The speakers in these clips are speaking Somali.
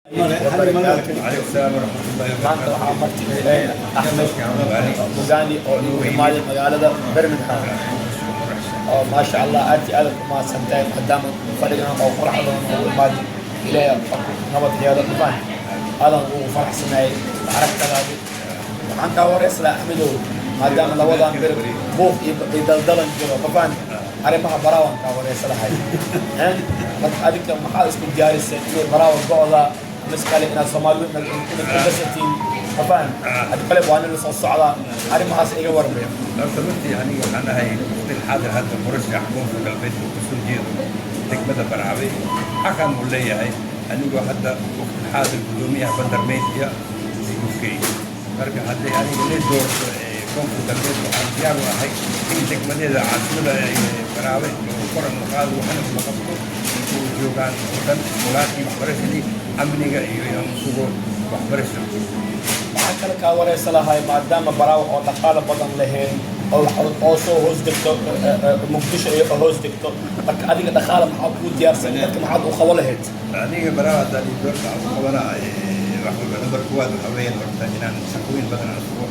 عليكم السلام ورحمة الله maanta وبركاته. waxaa marti Axmed Mugani oo inuu imaaday magaalada Birmingham oo maasha Allah aad iyo aad u mahadsantahay maadaama fadhigan oo qurux badan oo imaaday Ilaahay nabad yeelo dhammaan aadan ugu faraxsanahay aragtadaada waxaan ka wareysaa Axmedow maadaama labadan bir buuq iyo daldalan jiro dhammaan arrimaha baraawan ka wareysanahay adiga maxaa isku diyaarisay inay baraawan go'da مسكالي إن الصومالي إن الدرستين طبعا أتكلم عن الصعدة أنا ما حاسس إيه وربي. لو سمحت يعني أنا هاي في الحاضر هذا مرشح يحكم في البيت وكسر جيد تكمل برعبي حكم ولا هاي أنا جو حتى وقت الحاضر بدومية بدر ميديا يوكي برجع حتى يعني ليه دور كم في البيت وحياه وهاي إن تكمل إذا عاصمة برعبي وقرن القاضي وحنا في مقصود وجوكان وكان ولكن برشلي أمنية يوم سوق وحبرشة. waxaan kale kaa wareysan lahay maadaama baraawo oo dhaqaale badan lahayn oo soo hoos degto muqdisho iyo hoos degto marka adiga dhaqaale maxaa ku diyaarsan dadka maxaad u qabo lahayd aniga baraawo hadaan doorka aan qabana waxa number kuwaad waxa weeyaan horta inaan shaqooyin badan aan sugo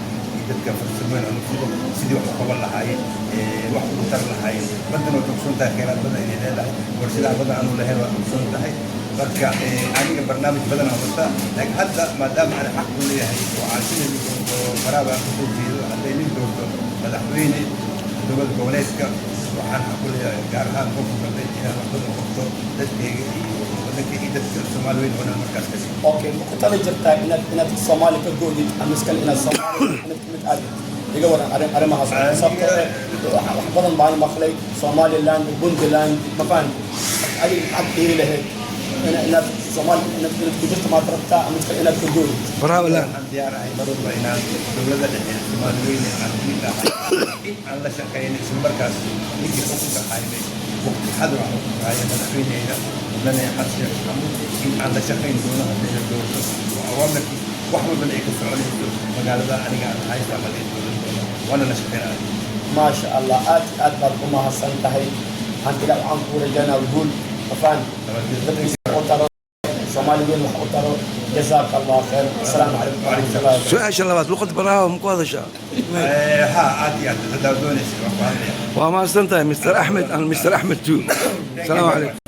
dadka farsamooyin aan sugo sidii wax u qaban lahaayeen wax u tar lahaayeen badan oo tugsan tahay kheyraad badan inay leedahay warshadaha badan aanu lahayn waa tugsan tahay marka aniga barnaamij badan aan wata laakiin hadda maadaama aan xaq u leeyahay oo caasimadii oo baraawo aan kusoo jeedo hadday nin doorto madaxweyne dowlad goboleedka waxaan xaq u leeyahay gaar ahaan qofka galbeed inaan wax badan qabto dadkayga iyo waddanka iyo dadka Soomaaliyeed oo dhan markaas ka sii okay ma ku tali jirtaa inaad Soomaali ka goodid ama iskale inaad Soomaali kamid aad iga waran arrimahaas sababtoo wax badan baan maqlay Somaliland Puntland ma faham adiga xaq ii lahayd inaad Soomaali inaad ku jirto ma tarabtaa ama inaad ka goodid برافو لا ديار هاي مرة هنا دولة الحين الصوماليين عارفين أن لا شك أن اسم مركز يجي فوق هاي وقت حضر هاي مدفين هنا لنا يحسن أن لا شك أن دولة هذه الدولة وأوامر وحول من إيك السعودية مقالة أنا قاعد هاي تعمل الدولة وأنا لا شك ما شاء الله آت برضو ما حسن تهي عند لا عن كورة جانا وقول فان Somaliyeed wax u taro jazaak Allah khair assalaamu calaykum wa rahmatullahi wa barakatuh سؤال شلبات لقد براها مقاضة شا ها عادي تداولوني وما استنتهي مستر أحمد أنا مستر أحمد تو السلام عليكم